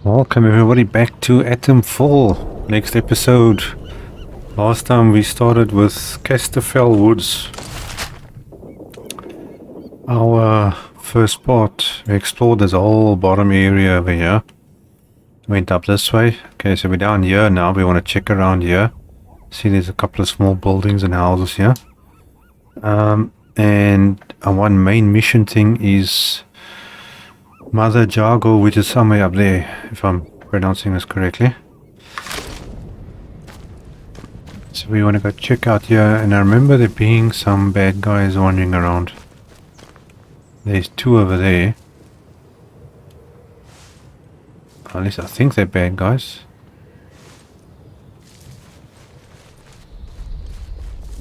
Welcome everybody back to Atomfall. Next episode. Last time we started with Casterfell Woods. Our first part, we explored this whole bottom area over here. Went up this way. Okay, so we're down here now. We want to check around here. See, there's a couple of small buildings and houses here. And one main mission thing is Mother Jago, which is somewhere up there, if I'm pronouncing this correctly. So we want to go check out here, and I remember there being some bad guys wandering around. There's two over there. At least I think they're bad guys.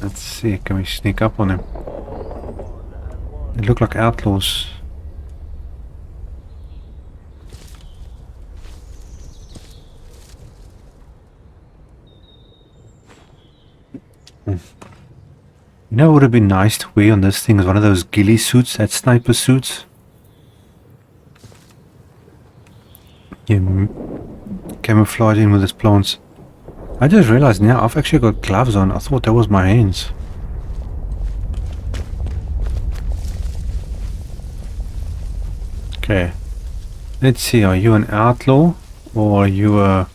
Let's see, can we sneak up on them? They look like outlaws. You know what would have been nice to wear on this thing is one of those ghillie suits, that sniper suits. You camouflage in with his plants. I just realized now I've actually got gloves on. I thought that was my hands. Okay. Let's see, are you an outlaw or are you a...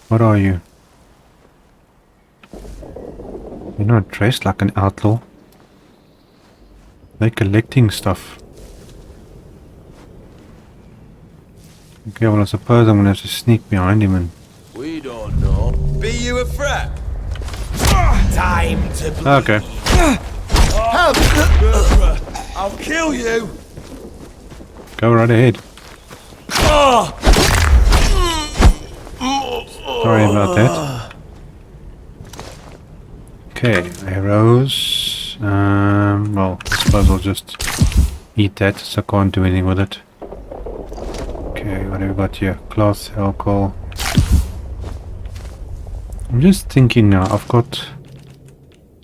What are you? You're not dressed like an outlaw. They're collecting stuff. Okay, well I suppose I'm gonna have to sneak behind him and... We don't know. Be you a threat? Time to bleed. Okay. Help! I'll kill you! Go right ahead. Sorry about that. Okay, arrows. Well, I suppose I'll just eat that, so I can't do anything with it. Okay, what have we got here? Cloth, alcohol. I'm just thinking now, I've got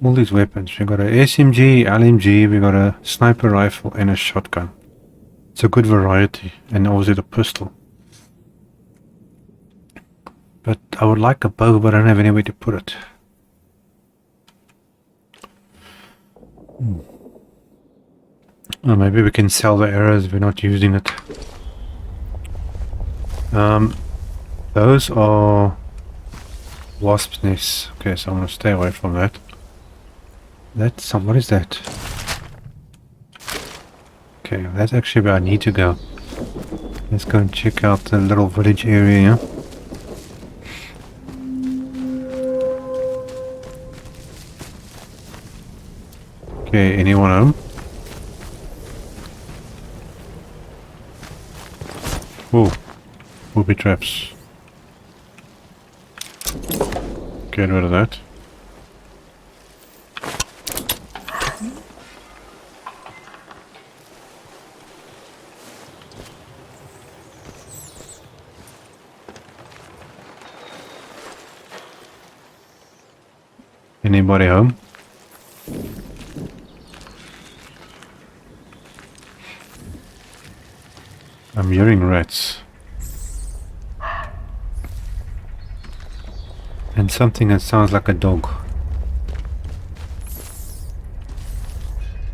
all these weapons. We got a SMG, LMG, we got a sniper rifle and a shotgun. It's a good variety, and obviously the pistol. But I would like a bow, but I don't have anywhere to put it. Oh, maybe we can sell the arrows if we're not using it. Those are wasp nests. Okay, so I'm gonna stay away from that. That's some. What is that? Okay, that's actually where I need to go. Let's go and check out the little village area. Okay, anyone home? Whoa, booby traps. Get rid of that. Anybody home? I'm hearing rats. And something that sounds like a dog.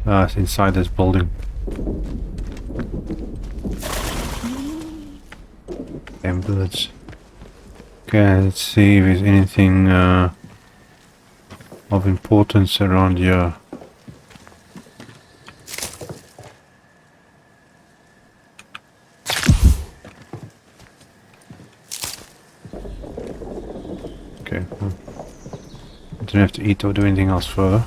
Ah, it's inside this building. Damn birds. Okay, let's see if there's anything of importance around here. Okay, I don't have to eat or do anything else further.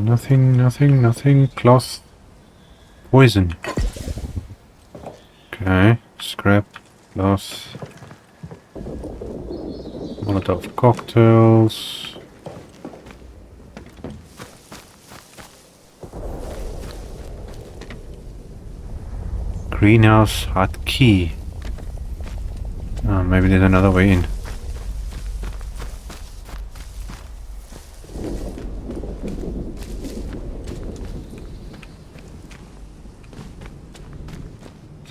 Nothing. Cloth. Poison. Okay, scrap. Cloth. Molotov cocktails. Greenhouse hut key. Oh, maybe there's another way in.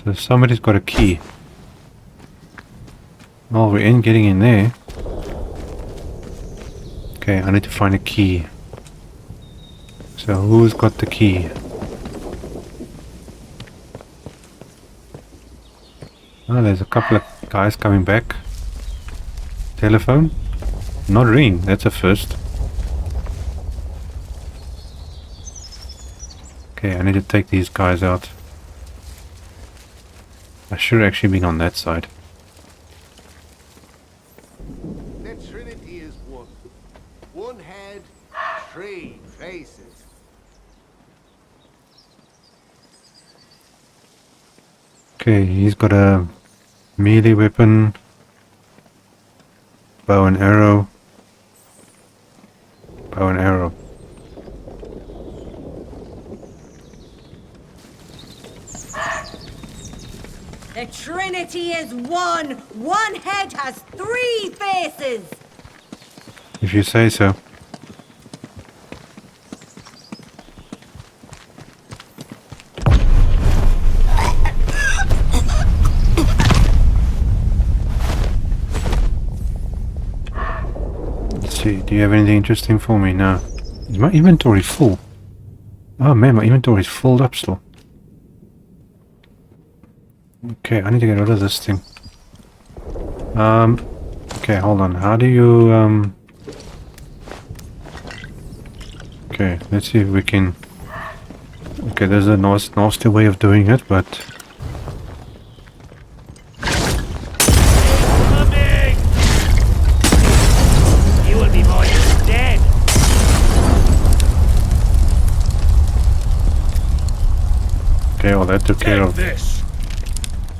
So somebody's got a key. Oh, we ain't getting in there. Okay, I need to find a key. So who's got the key? Oh, there's a couple of guys coming back. Telephone? Not ring, that's a first. Okay, I need to take these guys out. I should have actually been on that side. The Trinity is one. One head, three faces. Okay, he's got a melee weapon, bow and arrow, bow and arrow. The Trinity is one. One head has three faces. If you say so. Let's see, do you have anything interesting for me now? Is my inventory full? Oh man, my inventory is filled up still. Okay, I need to get rid of this thing. Okay, hold on. How do you, Okay, let's see if we can... Okay, there's a nasty way of doing it, but... Coming! You will be more than dead. Okay, well that took care Take of... this.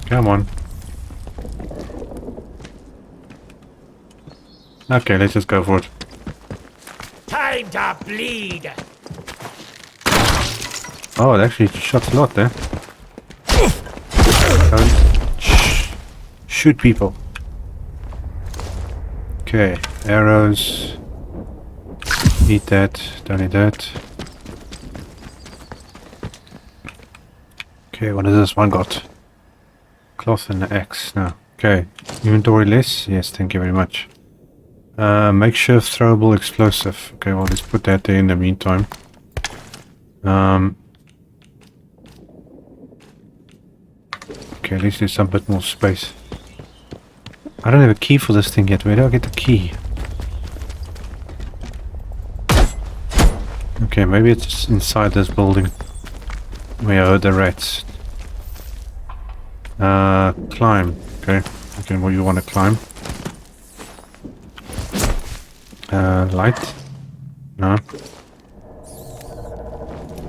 Come on. Okay, let's just go for it. Time to bleed. Oh, it actually shots a lot there. Don't shoot people. Okay, arrows. Eat that, don't eat that. Okay, what does this one got? Cloth and an axe. No. Okay. Inventory less? Yes, thank you very much. Makeshift throwable explosive. Okay, well let's put that there in the meantime. Okay, at least there's some bit more space. I don't have a key for this thing yet. Where do I get the key? Okay, maybe it's inside this building. Where I heard the rats. Climb. Okay. Okay, well you want to climb. Light? No.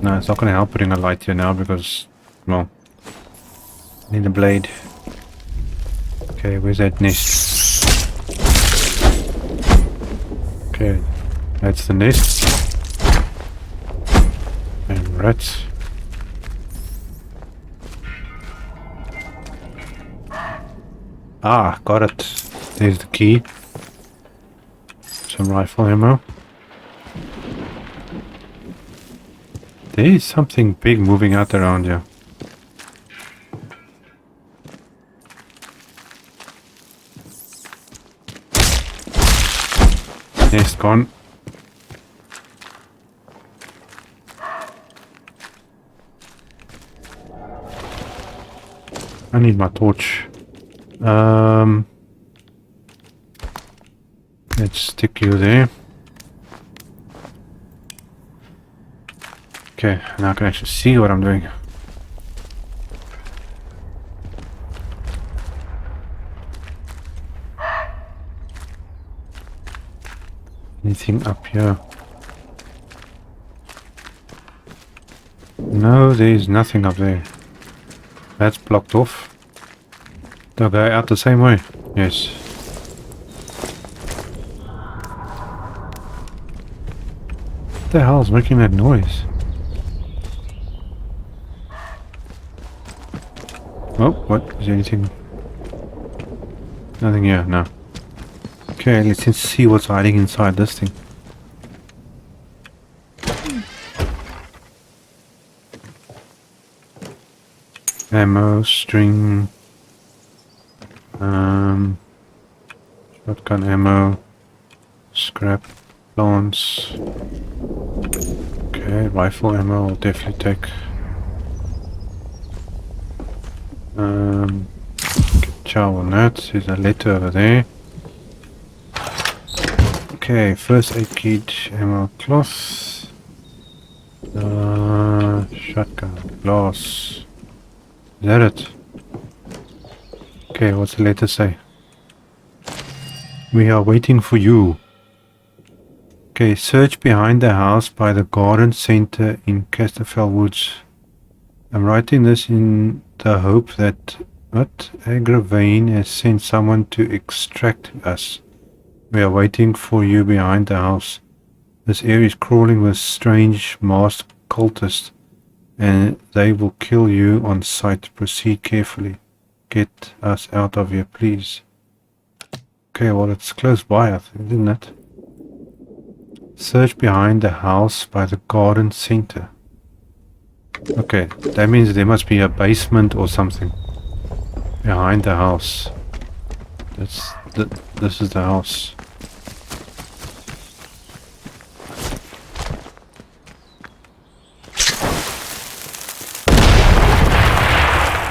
No, it's not going to help putting a light here now because, well, I need a blade. Okay, where's that nest? Okay, that's the nest. And rats. Ah, got it. There's the key. Some rifle ammo. There is something big moving out around here. Nest gone. I need my torch. Let's stick you there. Okay, now I can actually see what I'm doing. Anything up here? No, there's nothing up there. That's blocked off. Do I go out the same way? Yes. What the hell is making that noise? Oh, what? Is there anything? Nothing here, no. Okay, let's see what's hiding inside this thing. Ammo, string, shotgun ammo, scrap, plants. Okay, rifle ammo I'll definitely take. Chow on that. There's a letter over there. Okay, first aid kit, ammo, cloth, shotgun, glass. Is that it? Okay, what's the letter say? We are waiting for you. Okay, search behind the house by the garden center in Casterfell Woods. I'm writing this in the hope that Agravane has sent someone to extract us. We are waiting for you behind the house. This area is crawling with strange masked cultists, and they will kill you on sight. Proceed carefully. Get us out of here, please. Okay, well, it's close by, I think, isn't it? Search behind the house by the garden center. Okay, that means there must be a basement or something behind the house. This is the house.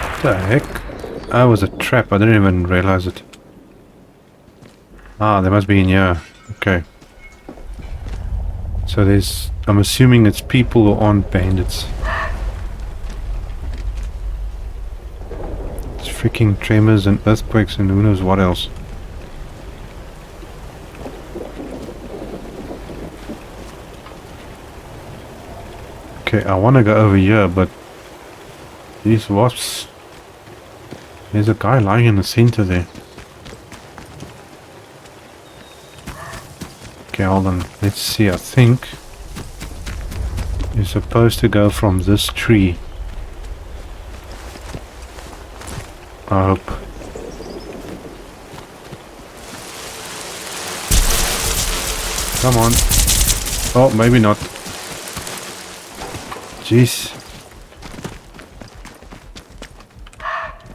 What the heck? That was a trap. I didn't even realize it. Ah, they must be in here. Okay. So there's... I'm assuming it's people who aren't bandits. It's freaking tremors and earthquakes and who knows what else. Okay, I want to go over here, but... these wasps... There's a guy lying in the center there. Okay, hold on. Let's see. I think you're supposed to go from this tree. I hope. Come on. Oh, maybe not. Jeez.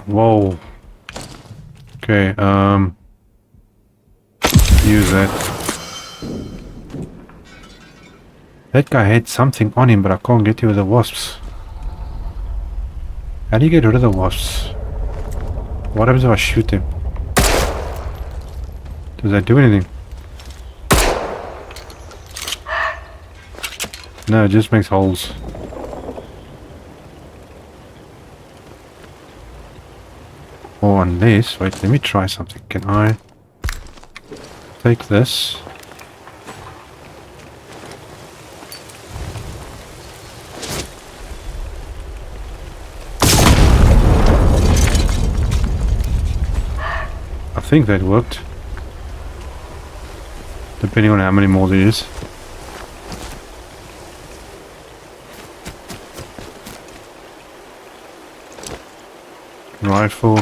Whoa. Okay, use that. That guy had something on him, but I can't get rid of the wasps. How do you get rid of the wasps? What happens if I shoot them? Does that do anything? No, it just makes holes. Or unless... wait, let me try something. Can I take this? I think that worked. Depending on how many more there is.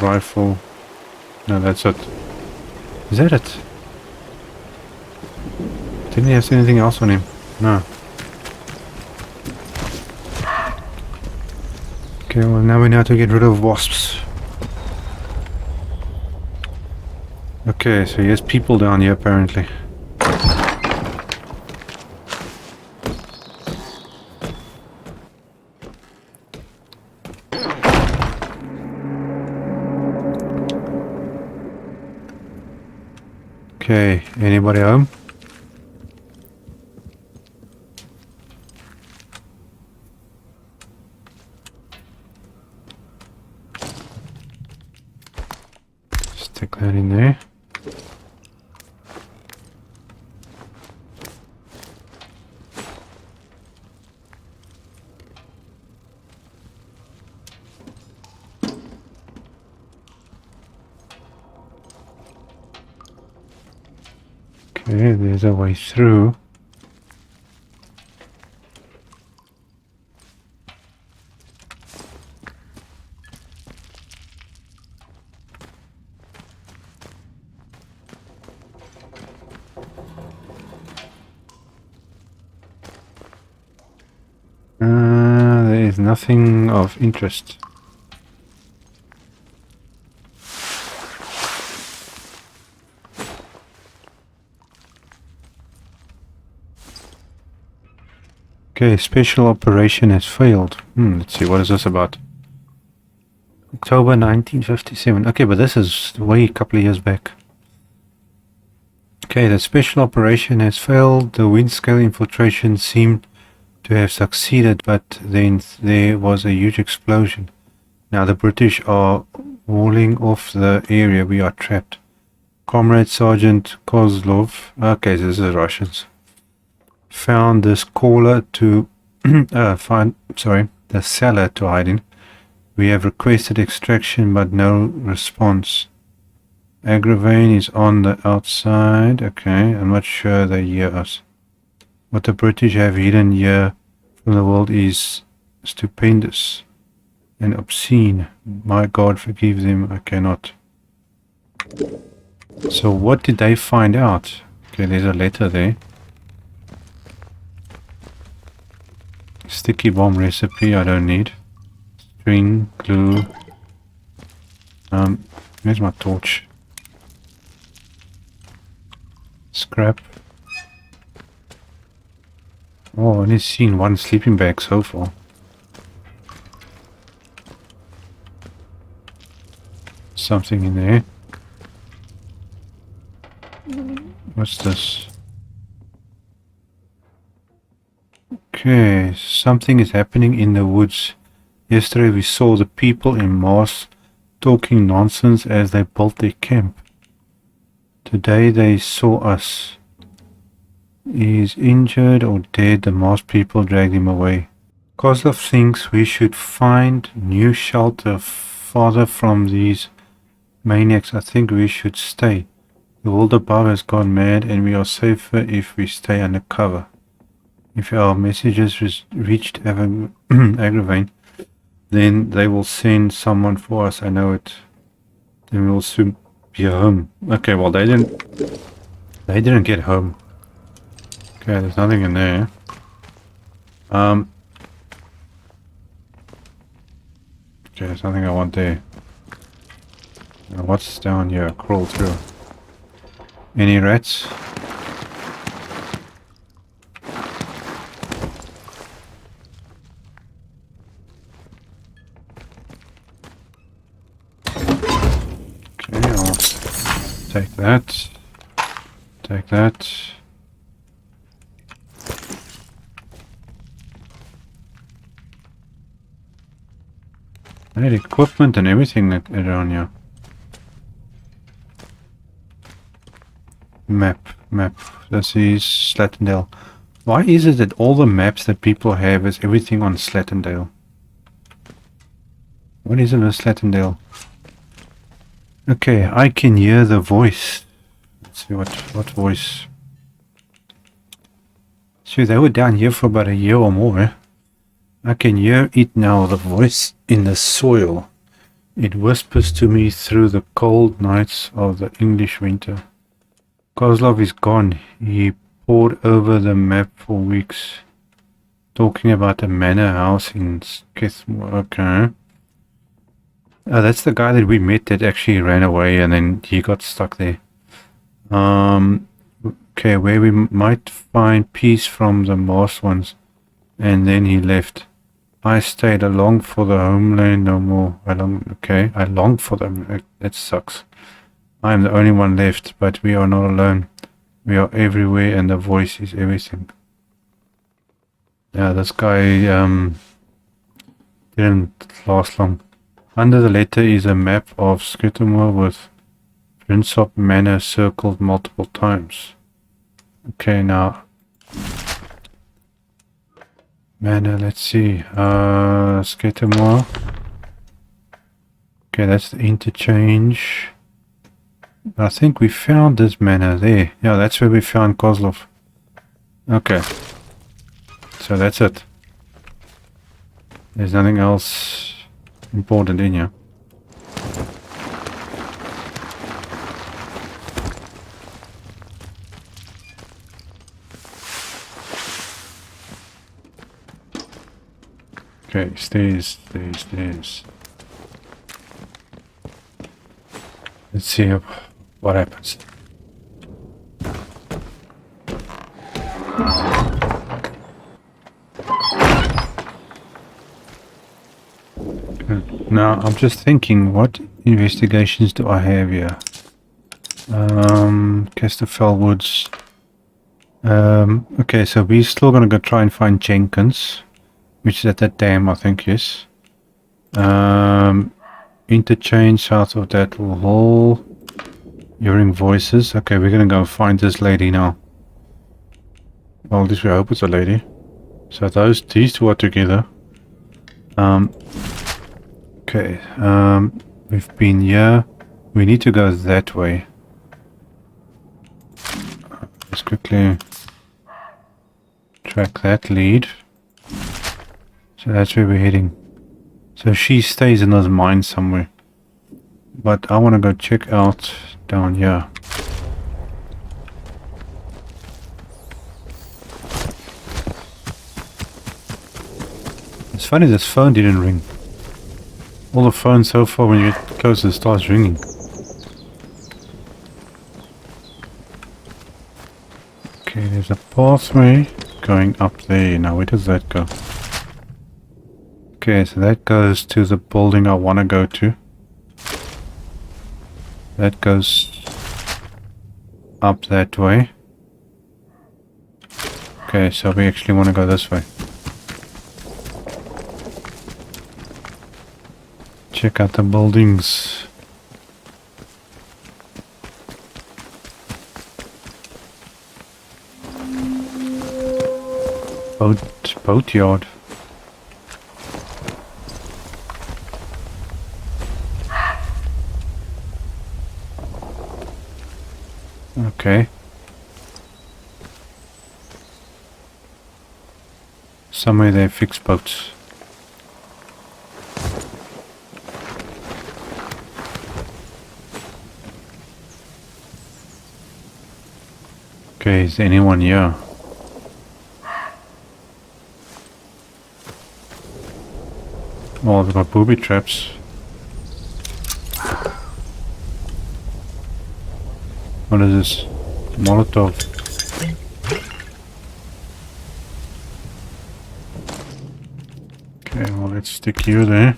Rifle. No, that's it. Is that it? Didn't he have anything else on him? No. Okay, well now we know how to get rid of wasps. Okay, so he has people down here apparently. Okay, anybody home? Stick that in there. Okay, there's a way through. There is nothing of interest. Okay, special operation has failed. Let's see, what is this about? October 1957. Okay, but this is way a couple of years back. Okay, the special operation has failed. The Windscale infiltration seemed to have succeeded, but then there was a huge explosion. Now the British are walling off the area. We are trapped. Comrade Sergeant Kozlov, okay, this is Russians, found this caller to the cellar to hide in. We have requested extraction but no response. Agravane is on the outside. Okay, I'm not sure they hear us. What the British have hidden here from the world is stupendous and obscene. My God, forgive them, I cannot. So what did they find out? Okay, there's a letter there. Sticky bomb recipe, I don't need. String, glue. Where's my torch? Scrap. Oh, I've only seen one sleeping bag so far. Something in there. What's this? Okay, something is happening in the woods. Yesterday we saw the people in masks talking nonsense as they built their camp. Today they saw us. He is injured or dead. The masked people dragged him away. Kozlov thinks we should find new shelter farther from these maniacs. I think we should stay. The world above has gone mad and we are safer if we stay under cover. If our messages reached Agravane, then they will send someone for us. I know it. Then we will soon be home. Okay, well they didn't get home. Okay, there's nothing in there. Okay, there's nothing I want there. Now what's down here? Crawl through. Any rats? Okay, I'll take that. Take that. I need equipment and everything around here. Map. This is Slatendale. Why is it that all the maps that people have is everything on Slatendale? What is it with Slatendale? Okay, I can hear the voice. Let's see what voice. So they were down here for about a year or more. Eh? I can hear it now, the voice in the soil. It whispers to me through the cold nights of the English winter. Kozlov is gone. He pored over the map for weeks, talking about a manor house in Skithmore. Okay. That's the guy that we met that actually ran away and then he got stuck there. Okay, where we might find peace from the masked ones. And then he left. I stayed. I long for the homeland no more. I long for them. That sucks. I am the only one left, but we are not alone. We are everywhere and the voice is everything. Yeah, this guy didn't last long. Under the letter is a map of Skithmore with Prinsop Manor circled multiple times. Okay, now Manor, let's see. Skithmore. Okay, that's the interchange. I think we found this manor there. Yeah, that's where we found Kozlov. Okay. So that's it. There's nothing else important in here. Okay, stairs. Let's see what happens. Now, I'm just thinking, what investigations do I have here? Casterfell Woods. Okay, so we're still gonna go try and find Jenkins, which is at that dam, I think, yes. Interchange south of that hall. Hearing voices. Okay, we're gonna go find this lady now. Well, at least we hope it's a lady. So these two are together. Okay, we've been here. We need to go that way. Let's quickly track that lead. So that's where we're heading. So she stays in those mines somewhere. But I want to go check out down here. It's funny this phone didn't ring. All the phones so far when you get closer starts ringing. Okay, there's a pathway going up there. Now where does that go? Okay, so that goes to the building I want to go to. That goes up that way. Okay, so we actually want to go this way. Check out the buildings. Boatyard. Okay. Somewhere they fix boats. Okay, is anyone here? Oh, they've got booby traps. What is this? Molotov. Okay, well, let's stick you there.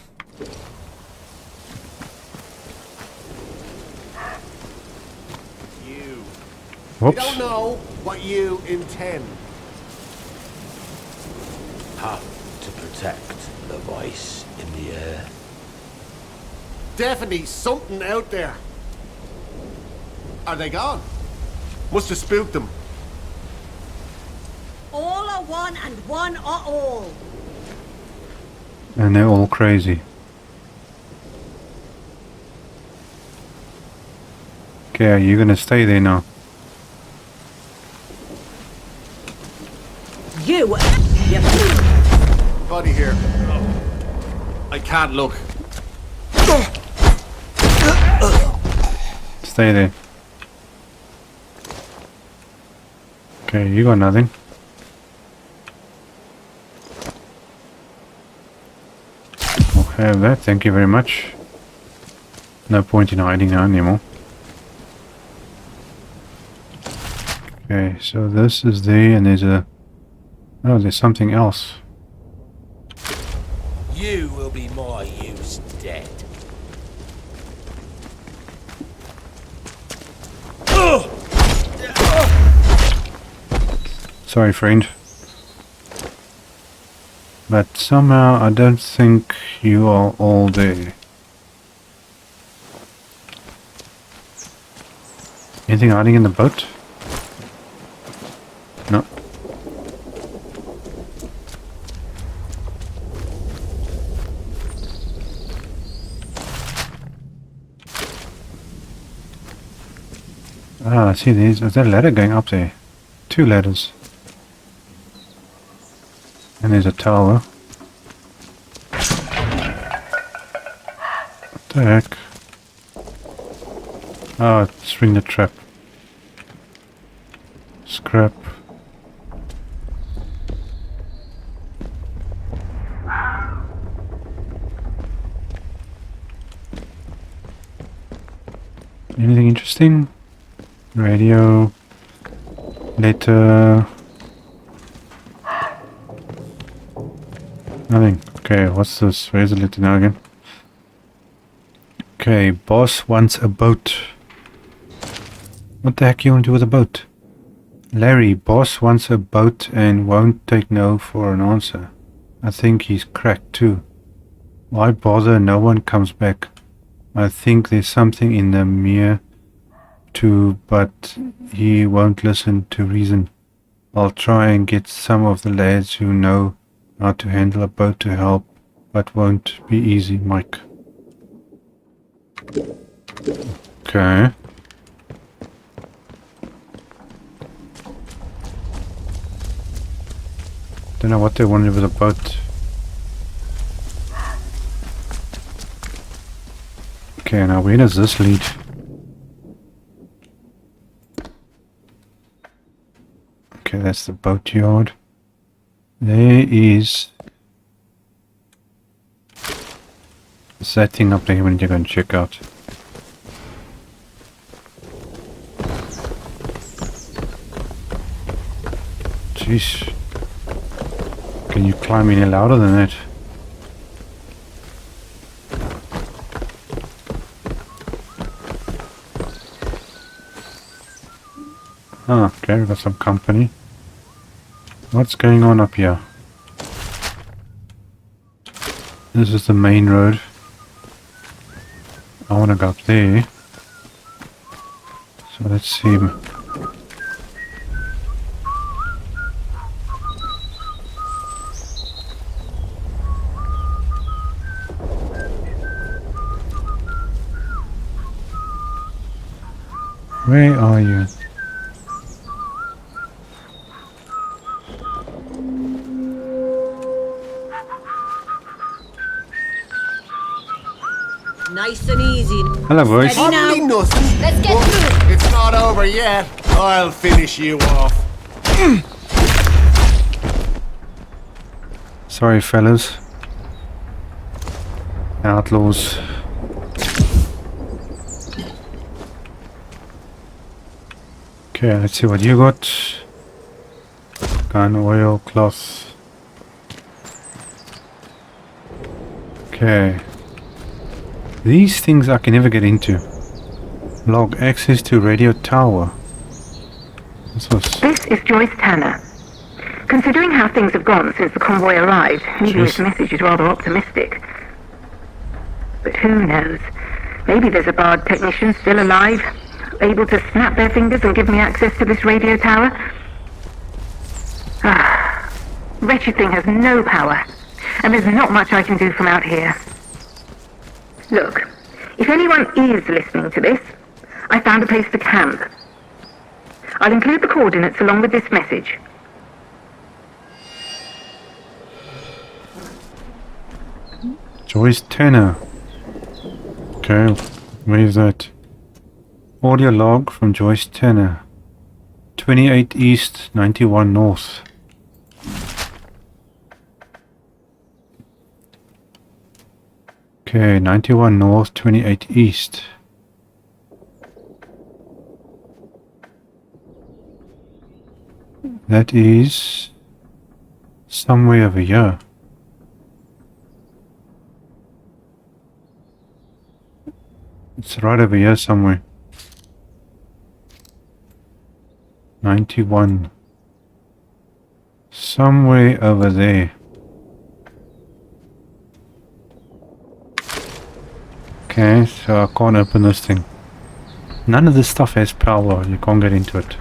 You. We Whoops. don't know what you intend. Have to protect the voice in the air. Definitely something out there. Are they gone? Must have spooked them. All are one and one are all. And they're all crazy. Okay, are you gonna stay there now? You Buddy here. I can't look. Stay there. Okay, you got nothing. I'll have that, thank you very much. No point in hiding now anymore. Okay, so this is there and there's a... Oh, there's something else. You will be more use dead. Sorry, friend. But somehow I don't think you are all there. Anything hiding in the boat? No. Ah, I see there's a ladder going up there. 2 ladders. And there's a tower. What the heck? Oh, it's ring the trap. Scrap. Anything interesting? Radio. Letter. Nothing. Okay, what's this? Where's the letter now again? Okay, boss wants a boat. What the heck you want to do with a boat? Larry, boss wants a boat and won't take no for an answer. I think he's cracked too. Why bother? No one comes back. I think there's something in the mirror too, but he won't listen to reason. I'll try and get some of the lads who know how to handle a boat to help, but won't be easy, Mike. Okay. Don't know what they wanted with a boat. Okay, now where does this lead? Okay, that's the boatyard. There is that thing up there when you go and check out. Jeez. Can you climb any louder than that? Ah, okay, we got some company. What's going on up here? This is the main road. I want to go up there. So let's see. Where are you? Nice and easy. Hello, boys. Steady now. Hardly nothing. Let's get But through it. it's not over yet. I'll finish you off. Sorry, fellas. Outlaws. Okay, let's see what you got. Gun, oil, cloth. Okay. These things I can never get into. Log access to radio tower. What's this? This is Joyce Tanner. Considering how things have gone since the convoy arrived, maybe this message is rather optimistic. But who knows? Maybe there's a Bard technician still alive, able to snap their fingers and give me access to this radio tower. Ah, wretched thing has no power, and there's not much I can do from out here. Look, if anyone is listening to this, I found a place to camp. I'll include the coordinates along with this message. Joyce Tanner. Okay, where is that? Audio log from Joyce Tanner. 28 East, 91 North. Okay, 91 North, 28 East. That is somewhere over here. It's right over here somewhere. 91. Somewhere over there. Okay, so I can't open this thing. None of this stuff has power. You can't get into it.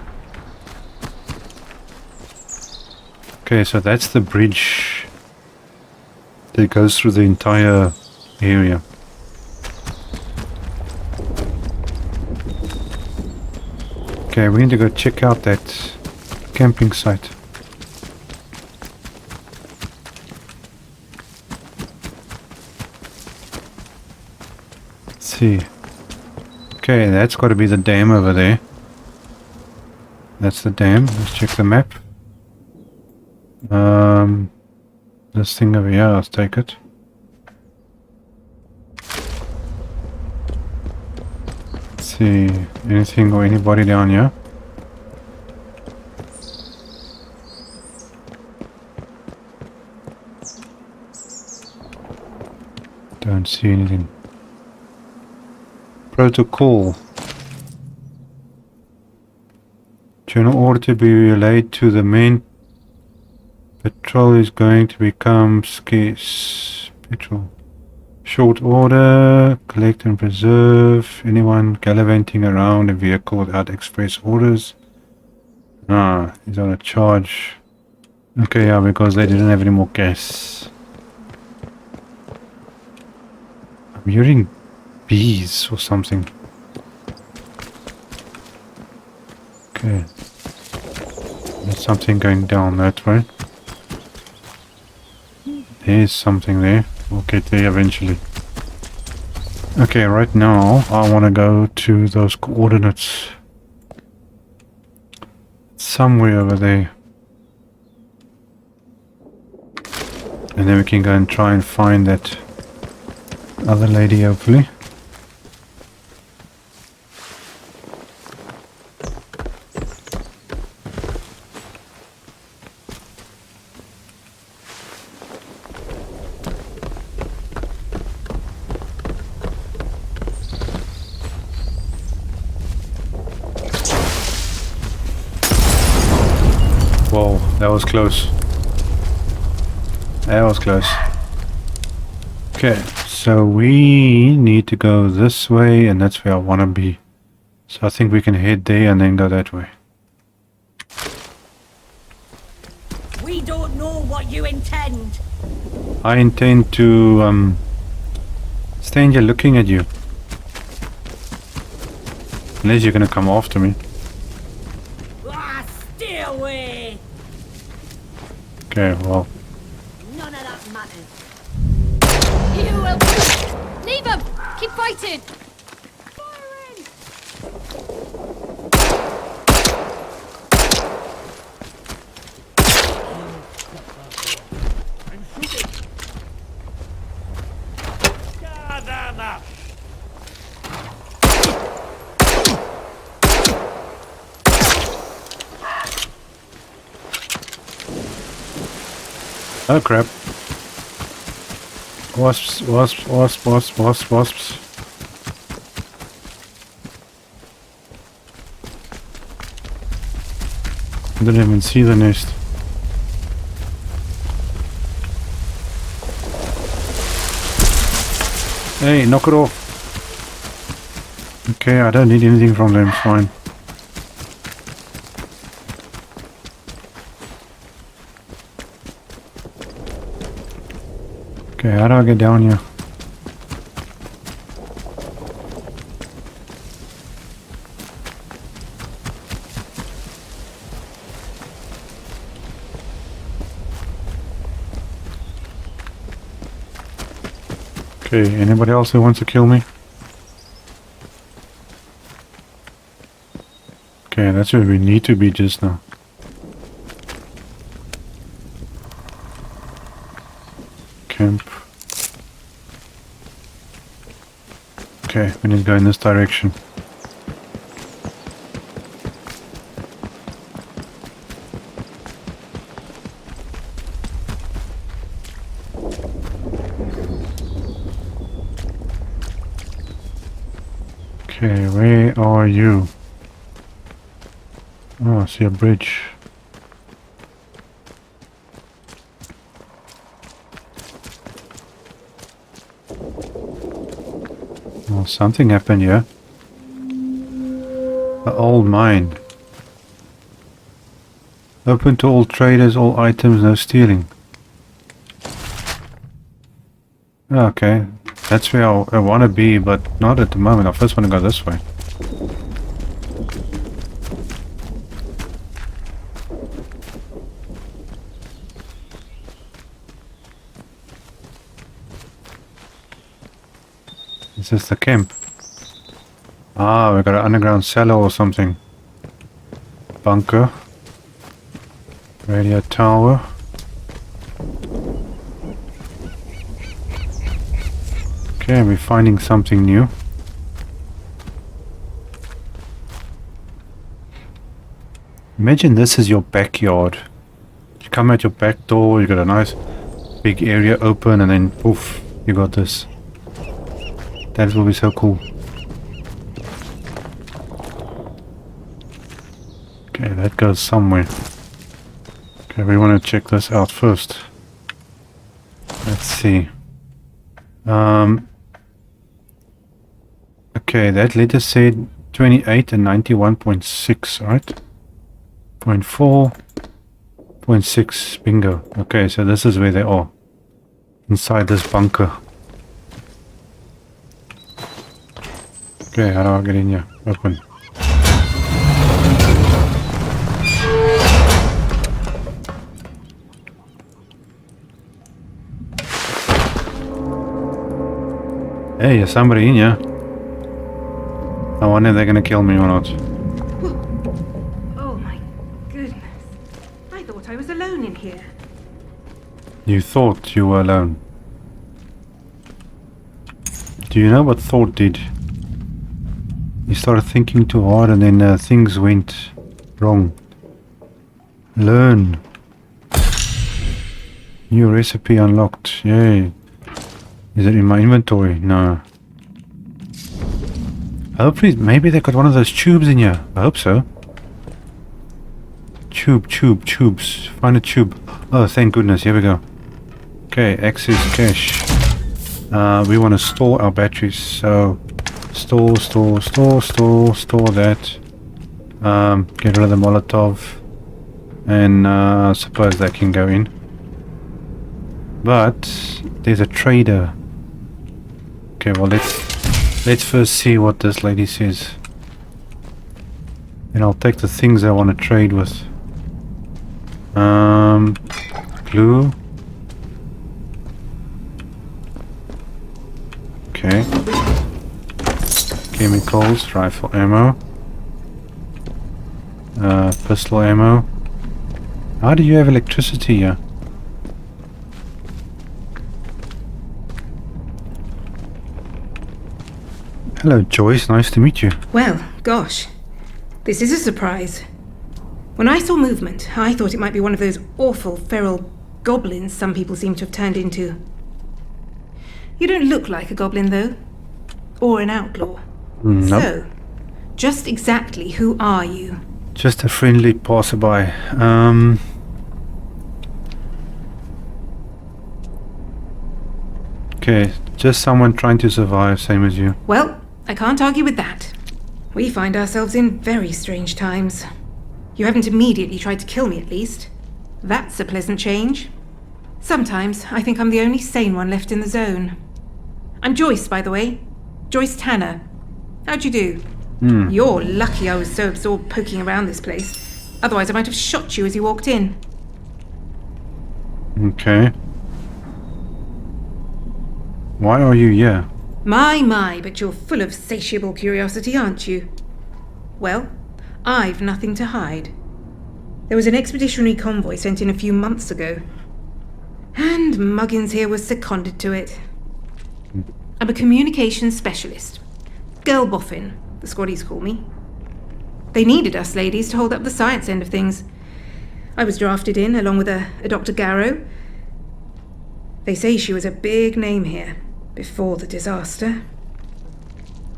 Okay, so that's the bridge that goes through the entire area. Okay, we need to go check out that camping site. Let's see. Okay, that's got to be the dam over there. That's the dam. Let's check the map. This thing over here, let's take it. Let's see, anything or anybody down here? Don't see anything. protocol. Journal order to be relayed to the main patrol is going to become scarce. Patrol. Short order. Collect and preserve anyone gallivanting around a vehicle without express orders. Ah, he's on a charge. Okay, yeah, because they didn't have any more gas. I'm hearing bees or something. Okay. There's something going down that way. There's something there. We'll get there eventually. Okay, right now I want to go to those coordinates. Somewhere over there. And then we can go and try and find that other lady, hopefully. Whoa, that was close. That was close. Okay, so we need to go this way, and that's where I want to be. So I think we can head there and then go that way. We don't know what you intend. I intend to stand here looking at you. Unless you're gonna come after me. Ah, stay away. Okay, well. None of that matters. You will. Leave him! Keep fighting! Oh crap. Wasps, wasps, wasps, wasps, wasps, wasps. I didn't even see the nest. Hey, knock it off. Okay, I don't need anything from them, fine. Okay, how do I get down here? Okay, anybody else who wants to kill me? Okay, that's where we need to be just now. Camp. Okay, we need to go in this direction. Okay, where are you? Oh, I see a bridge. Oh, something happened here. The old mine. Open to all traders, all items, no stealing. Okay, that's where I want to be, but not at the moment. I first want to go this way. Is this the camp? Ah, we got an underground cellar or something. Bunker. Radio tower. Okay, we're finding something new. Imagine this is your backyard. You come out your back door, you got a nice big area open, and then poof, you got this. That will be so cool. that goes somewhere. Okay, we want to check this out first. Let's see. Okay, that letter said 28 and 91.6, right? 0.4, 0.6, bingo. Okay, so this is where they are. Inside this bunker. Okay, how do I get in here? Open. Hey, there's somebody in here. I wonder if they're gonna kill me or not. Oh my goodness. I thought I was alone in here. You thought you were alone. Do you know what thought did? You started thinking too hard and then things went wrong. Learn. New recipe unlocked. Yay. Is it in my inventory? No. Hopefully, maybe they got one of those tubes in here. I hope so. Tubes. Find a tube. Oh, thank goodness. Here we go. Okay, access cache. We want to store our batteries. So, store that. Get rid of the Molotov. And I suppose they can go in. But there's a trader. Okay, well let's first see what this lady says. And I'll take the things I want to trade with. Glue. Okay. Chemicals, rifle ammo. Pistol ammo. How do you have electricity here? Hello Joyce, nice to meet you. Well, gosh. This is a surprise. When I saw movement, I thought it might be one of those awful feral goblins some people seem to have turned into. You don't look like a goblin, though. Or an outlaw. Nope. So, just exactly who are you? Just a friendly passerby. Okay, just someone trying to survive, same as you. Well, I can't argue with that. We find ourselves in very strange times. You haven't immediately tried to kill me, at least. That's a pleasant change. Sometimes I think I'm the only sane one left in the zone. I'm Joyce, by the way. Joyce Tanner. How'd you do? You're lucky I was so absorbed poking around this place. Otherwise I might have shot you as you walked in. Okay. Why are you here? My, but you're full of satiable curiosity, aren't you? Well, I've nothing to hide. There was an expeditionary convoy sent in a few months ago. And Muggins here was seconded to it. I'm a communications specialist. Girl boffin, the squaddies call me. They needed us ladies to hold up the science end of things. I was drafted in along with a Dr. Garrow. They say she was a big name here. Before the disaster.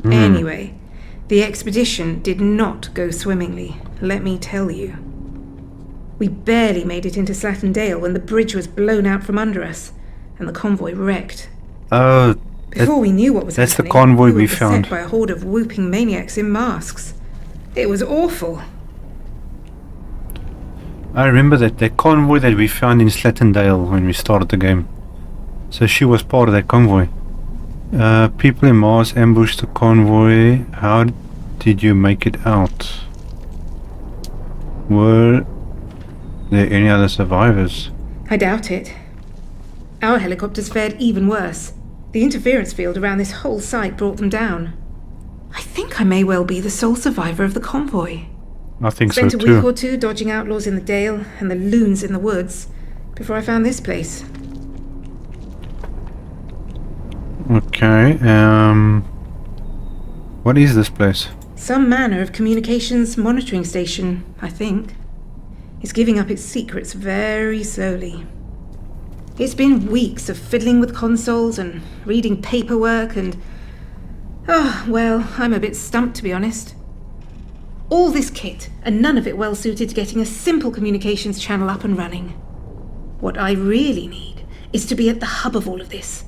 Anyway, the expedition did not go swimmingly, let me tell you. We barely made it into Slattendale when the bridge was blown out from under us, and the convoy wrecked. Oh, Before we knew what was that's happening, the convoy we we were beset found. by a horde of whooping maniacs in masks. It was awful. I remember that convoy that we found in Slattendale when we started the game. So she was part of that convoy. People in Mars ambushed the convoy. How did you make it out? Were there any other survivors? I doubt it. Our helicopters fared even worse. The interference field around this whole site brought them down. I think I may well be the sole survivor of the convoy. I think so Spent a week too. or two dodging outlaws in the Dale and the loons in the woods before I found this place. Okay, what is this place? Some manner of communications monitoring station, I think. It's giving up its secrets very slowly. It's been weeks of fiddling with consoles and reading paperwork and... Oh, well, I'm a bit stumped to be honest. All this kit, and none of it well suited to getting a simple communications channel up and running. What I really need is to be at the hub of all of this.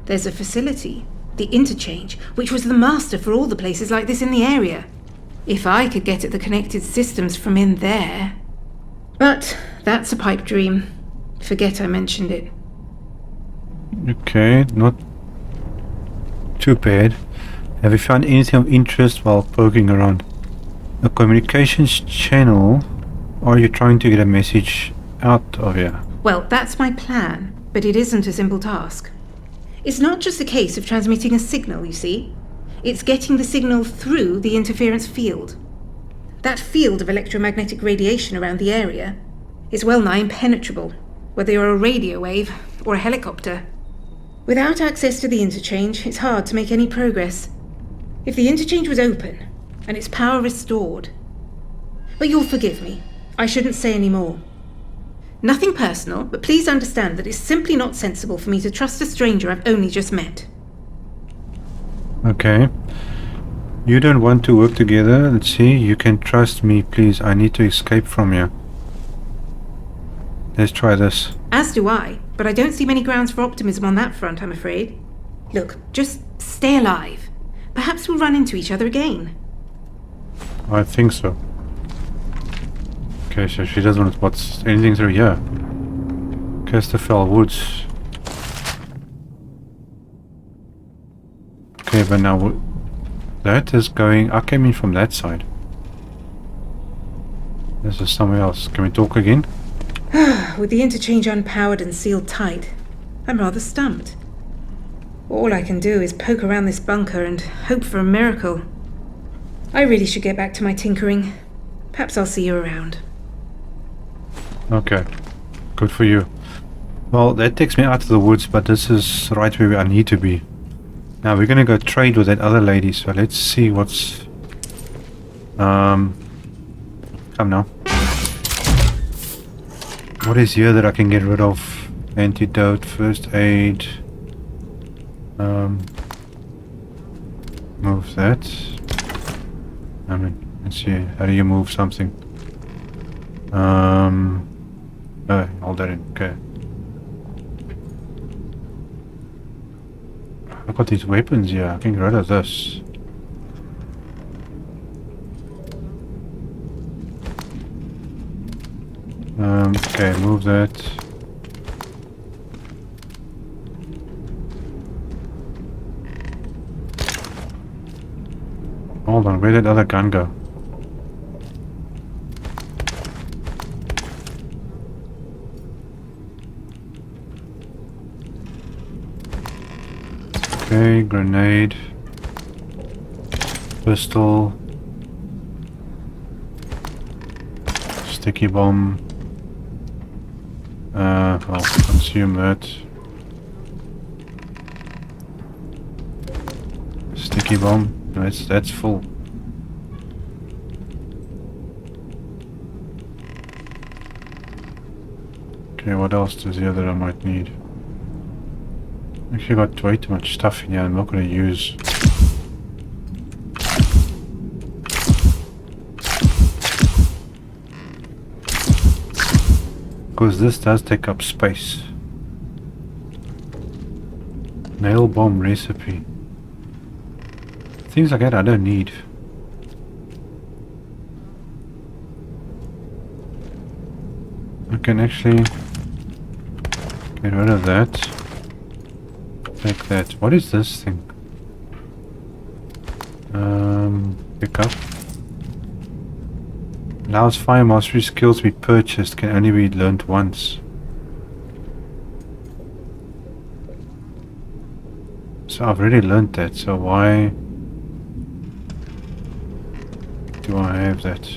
There's a facility, the interchange, which was the master for all the places like this in the area. If I could get at the connected systems from in there... But that's a pipe dream. Forget I mentioned it. Okay, not too bad. Have you found anything of interest while poking around? A communications channel? Or are you trying to get a message out of here? Well, that's my plan, but it isn't a simple task. It's not just a case of transmitting a signal, you see. It's getting the signal through the interference field. That field of electromagnetic radiation around the area is well nigh impenetrable, whether you're a radio wave or a helicopter. Without access to the interchange, it's hard to make any progress. If the interchange was open, and its power restored... But you'll forgive me. I shouldn't say any more. Nothing personal, but please understand that it's simply not sensible for me to trust a stranger I've only just met. Okay. You don't want to work together? Let's see. You can trust me, please. I need to escape from here. Let's try this. As do I, but I don't see many grounds for optimism on that front, I'm afraid. Look, just stay alive. Perhaps we'll run into each other again. I think so. Okay, so she doesn't want to spot anything through here. Casterfell Woods. Okay, but now that is going... I came in from that side. This is somewhere else. Can we talk again? With the interchange unpowered and sealed tight, I'm rather stumped. All I can do is poke around this bunker and hope for a miracle. I really should get back to my tinkering. Perhaps I'll see you around. Okay, good for you. Well, that takes me out of the woods, but this is right where I need to be. Now we're gonna go trade with that other lady, so let's see what's... Come now. What is here that I can get rid of? Antidote, first aid... move that. I mean, let's see, how do you move something? Hold that in, okay. I've got these weapons here, I can get rid of this. Okay, move that. Hold on, where did the other gun go? Okay, grenade, pistol, sticky bomb, I'll consume that. Sticky bomb, that's full. Okay, what else is here that I might need? Actually got way too much stuff in here I'm not going to use. Because this does take up space. Nail bomb recipe. Things like that I don't need. I can actually get rid of that. Like that. What is this thing? Pick up. Allows fire mastery skills to be purchased, can only be learned once. So I've already learned that, so why do I have that?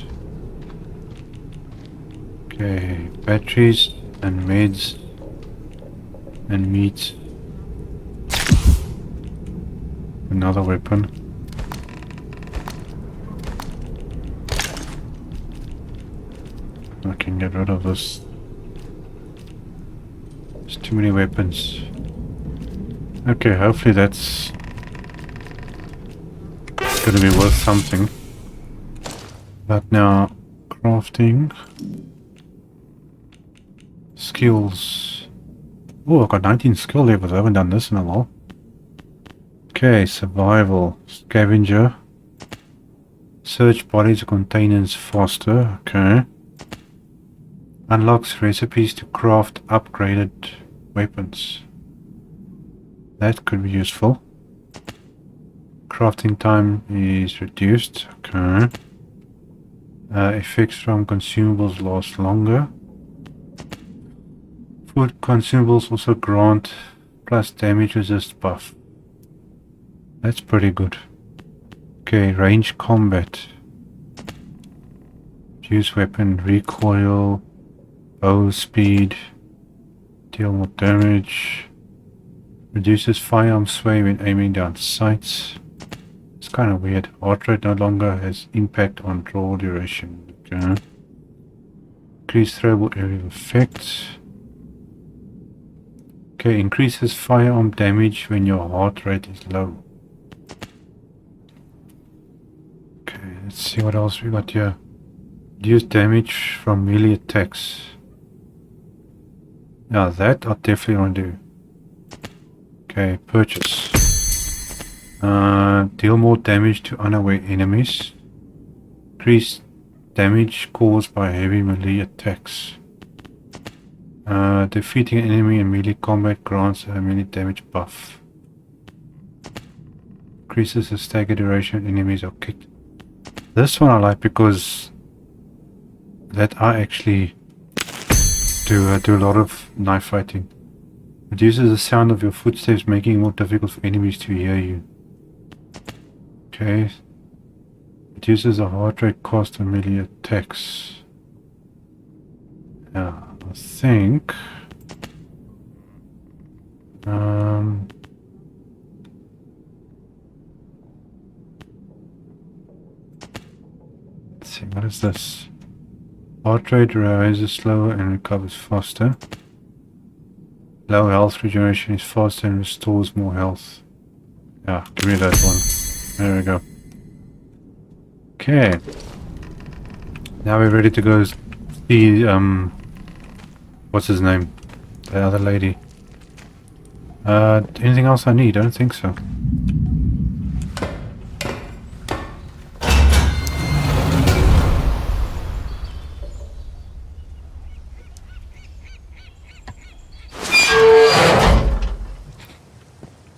Okay, batteries and meds and meat. Another weapon. I can get rid of this. There's too many weapons. Okay, hopefully that's gonna be worth something. But now, crafting. Skills. Oh, I've got 19 skill levels. I haven't done this in a while. Okay, survival. Scavenger. Search bodies and containers faster. Okay. Unlocks recipes to craft upgraded weapons. That could be useful. Crafting time is reduced. Okay. Effects from consumables last longer. Food consumables also grant plus damage resist buff. That's pretty good. Okay, range combat. Use weapon recoil, bow speed, deal more damage. Reduces firearm sway when aiming down sights. It's kind of weird. Heart rate no longer has impact on draw duration. Okay. Increase throwable area of effect. Okay, increases firearm damage when your heart rate is low. Okay, let's see what else we got here. Reduce damage from melee attacks. Now that I definitely want to do. Okay, purchase. Deal more damage to unaware enemies. Increase damage caused by heavy melee attacks. Defeating an enemy in melee combat grants a melee damage buff. Increases the stagger duration enemies are kicked. This one I like because that I actually do a lot of knife fighting. Reduces the sound of your footsteps, making it more difficult for enemies to hear you. Okay. Reduces the heart rate cost of melee attacks. Yeah, I think. Let's see, what is this? Heart rate rises slower and recovers faster. Low health regeneration is faster and restores more health. Yeah, give me that one. There we go. Okay. Now we're ready to go see, what's his name? The other lady. Anything else I need? I don't think so.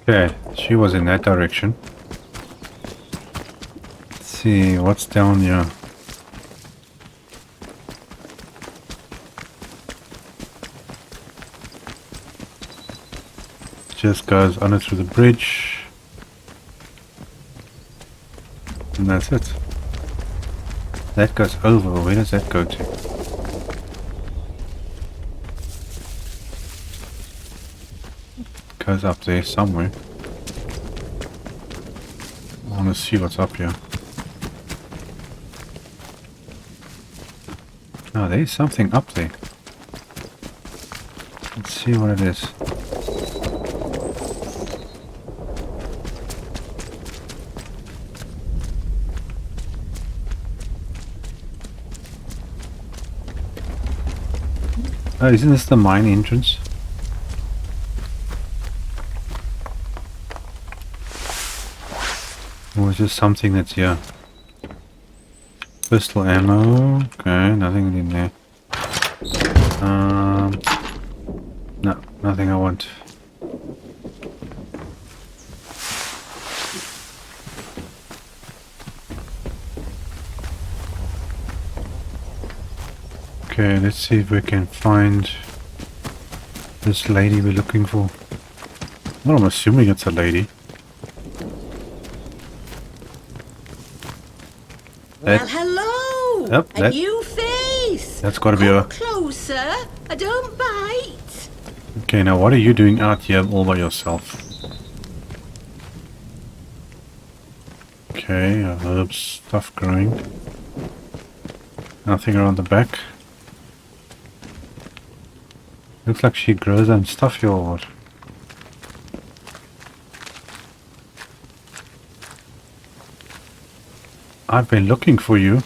Okay, she was in that direction. Let's see what's down here. Just goes under through the bridge. And that's it. That goes over. Where does that go to? Goes up there somewhere. I want to see what's up here. Oh, there's something up there. Let's see what it is. Oh, isn't this the mine entrance? Or is this something that's here? Pistol ammo. Okay, nothing in there. No, nothing I want. Okay, let's see if we can find this lady we're looking for. Well, I'm assuming it's a lady. Well, hello! Yep, a new face! That's gotta be Come a... closer, I don't bite! Okay, now what are you doing out here all by yourself? Okay, herbs, stuff growing. Nothing around the back. Looks like she grows and stuff here or what? I've been looking for you.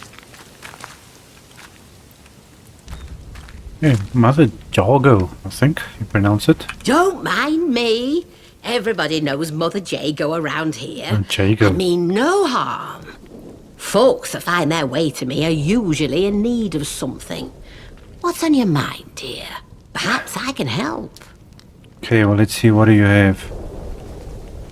Yeah, Mother Jago, I think you pronounce it. Don't mind me. Everybody knows Mother Jago around here. Jago. I mean no harm. Folks that find their way to me are usually in need of something. What's on your mind, dear? Perhaps I can help. Okay, well, let's see. What do you have?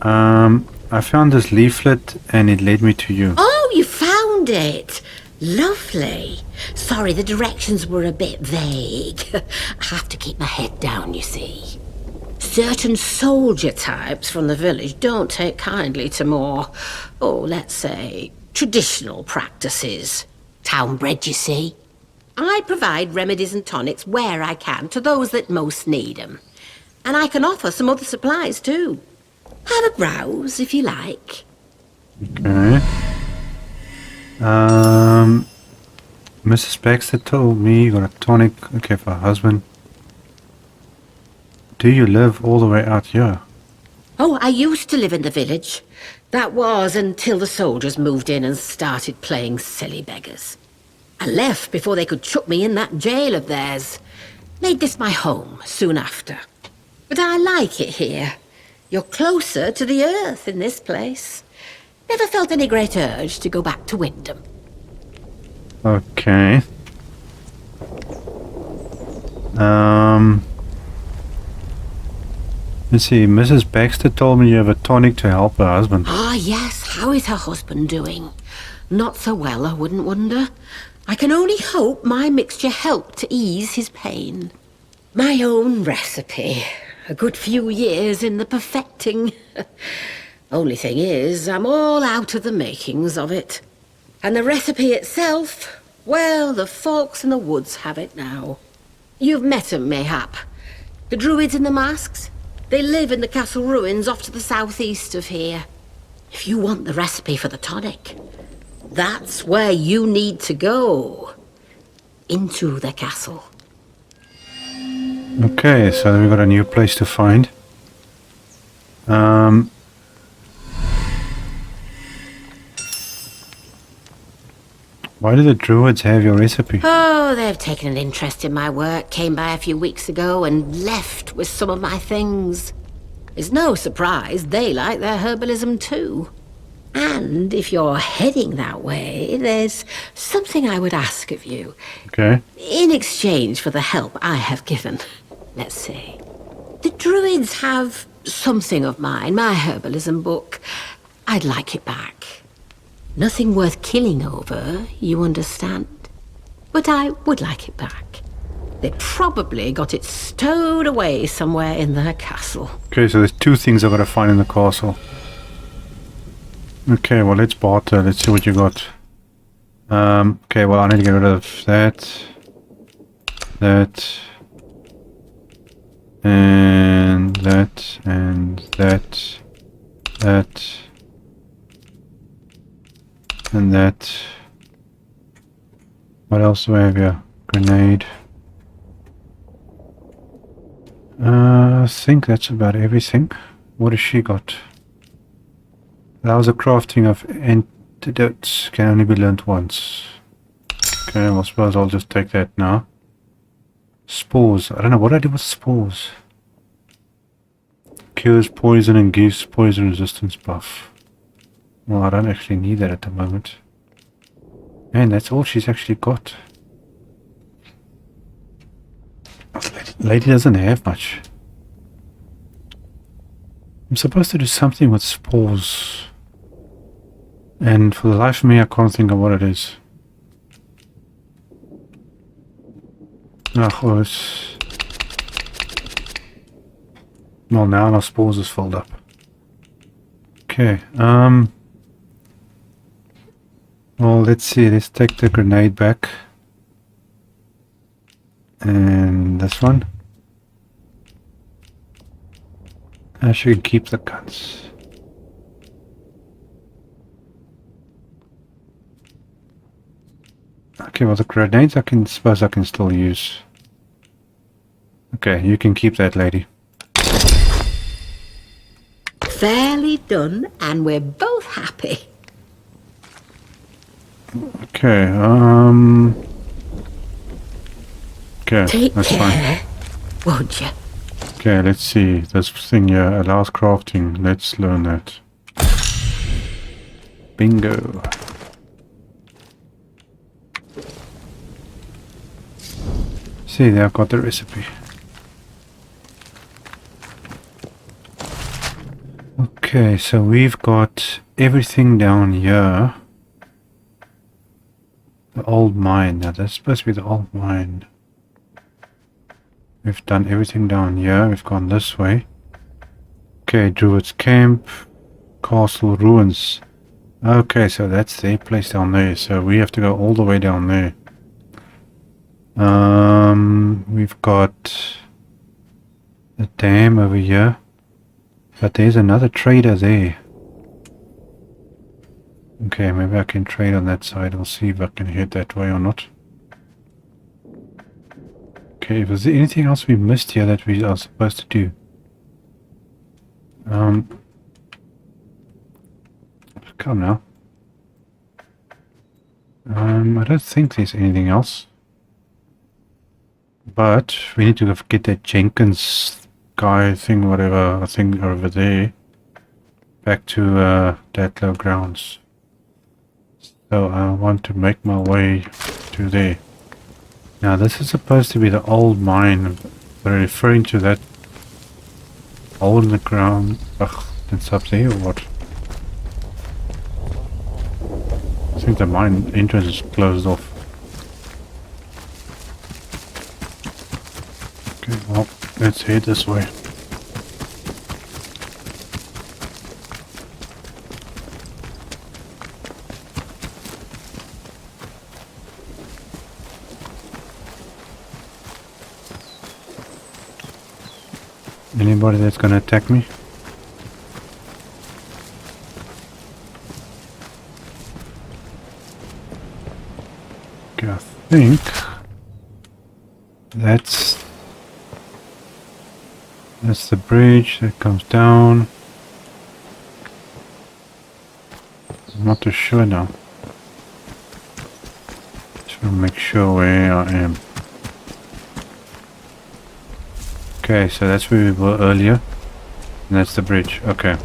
I found this leaflet and it led me to you. Oh, you found it. Lovely. Sorry, the directions were a bit vague. I have to keep my head down, you see. Certain soldier types from the village don't take kindly to more, let's say, traditional practices. Town-bred, you see. I provide remedies and tonics where I can to those that most need them. And I can offer some other supplies, too. Have a browse, if you like. Okay. Mrs. Baxter told me you got a tonic, okay, for her husband. Do you live all the way out here? Oh, I used to live in the village. That was until the soldiers moved in and started playing silly beggars. I left before they could chuck me in that jail of theirs. Made this my home soon after. But I like it here. You're closer to the earth in this place. Never felt any great urge to go back to Wyndham. Okay. Let's see, Mrs. Baxter told me you have a tonic to help her husband. Ah, yes. How is her husband doing? Not so well, I wouldn't wonder. I can only hope my mixture helped to ease his pain. My own recipe. A good few years in the perfecting. Only thing is, I'm all out of the makings of it. And the recipe itself, well, the folks in the woods have it now. You've met 'em, mayhap. The druids in the masks? They live in the castle ruins off to the southeast of here. If you want the recipe for the tonic, that's where you need to go. Into the castle. Okay, so we've got a new place to find. Why do the druids have your recipe? Oh, they've taken an interest in my work, came by a few weeks ago and left with some of my things. It's no surprise they like their herbalism too. And if you're heading that way, there's something I would ask of you. Okay. In exchange for the help I have given. Let's see. The druids have something of mine, my herbalism book. I'd like it back. Nothing worth killing over, you understand? But I would like it back. They probably got it stowed away somewhere in their castle. Okay, so there's two things I've got to find in the castle. Okay, well, let's barter. Let's see what you got. Okay, well, I need to get rid of that. That. And that. And that. That. And that. What else do I have here? Grenade. I think that's about everything. What has she got? Allows the crafting of antidotes can only be learned once. Okay, well, I suppose I'll just take that now. Spores. I don't know what I do with spores. Cures poison and gives poison resistance buff. Well, I don't actually need that at the moment. And that's all she's actually got. Lady doesn't have much. I'm supposed to do something with spores. And for the life of me, I can't think of what it is. Oh, it's... Well, now our spores is filled up. Okay, well, let's see. Let's take the grenade back. And this one. I should keep the guns. Okay, well, the grenades I suppose I can still use. Okay, you can keep that, lady. Fairly done, and we're both happy. Okay, Okay, Take that's care, fine. won't you? Okay, let's see. This thing here allows crafting. Let's learn that. Bingo. See, there I've got the recipe. Okay, so we've got everything down here. The old mine. Now that's supposed to be the old mine. We've done everything down here. We've gone this way. Okay, Druid's Camp. Castle Ruins. Okay, so that's their place down there. So we have to go all the way down there. We've got the dam over here. But there's another trader there. Okay, maybe I can trade on that side. I'll see if I can head that way or not. Okay, was there anything else we missed here that we are supposed to do? Come now. I don't think there's anything else. But we need to get that Jenkins guy thing, whatever thing over there, back to that low grounds. So I want to make my way to there. Now this is supposed to be the old mine. They're referring to that hole in the ground. Ugh, it's up there or what? I think the mine entrance is closed off. Okay, well, let's head this way. Anybody that's gonna attack me? Okay, I think that's the bridge that comes down. I'm not too sure now. Just want to make sure where I am. Okay, so that's where we were earlier. And that's the bridge. Okay.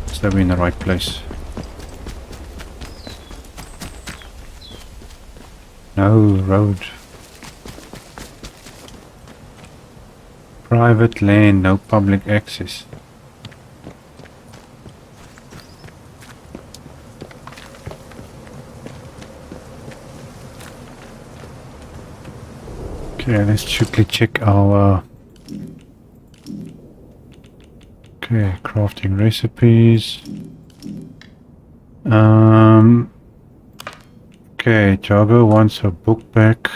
So we're in the right place. No road. Private lane, no public access. Okay, let's quickly check our okay, crafting recipes. Okay, Jago wants her book back.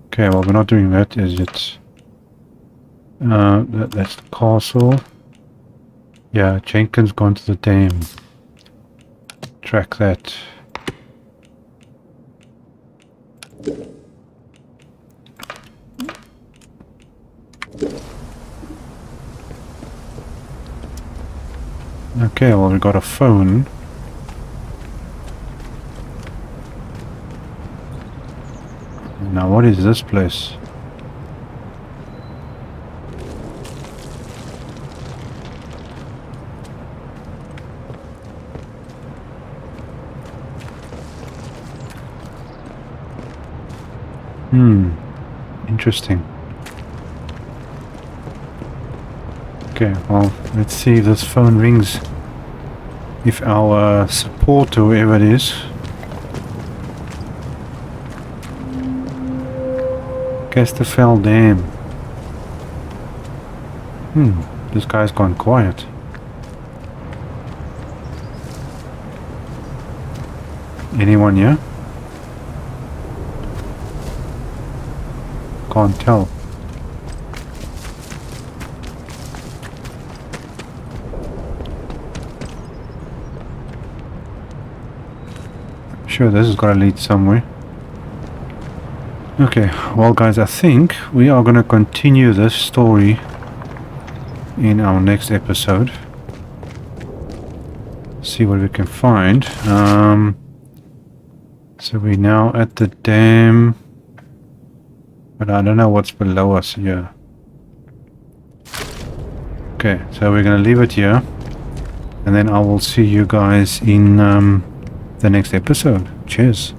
Okay, well we're not doing that, is it? That's the castle. Yeah, Jenkins gone to the dam. Track that. Okay, well we got a phone. Now what is this place? Interesting. Okay, well, let's see if this phone rings. If our support or whoever it is. Casterfell Dam. This guy's gone quiet. Anyone here? Can't tell. Sure, this is gonna lead somewhere. Okay, well guys, I think we are gonna continue this story in our next episode. See what we can find. So we're now at the dam. But I don't know what's below us here. Okay, so we're gonna leave it here. And then I will see you guys in the next episode. Cheers.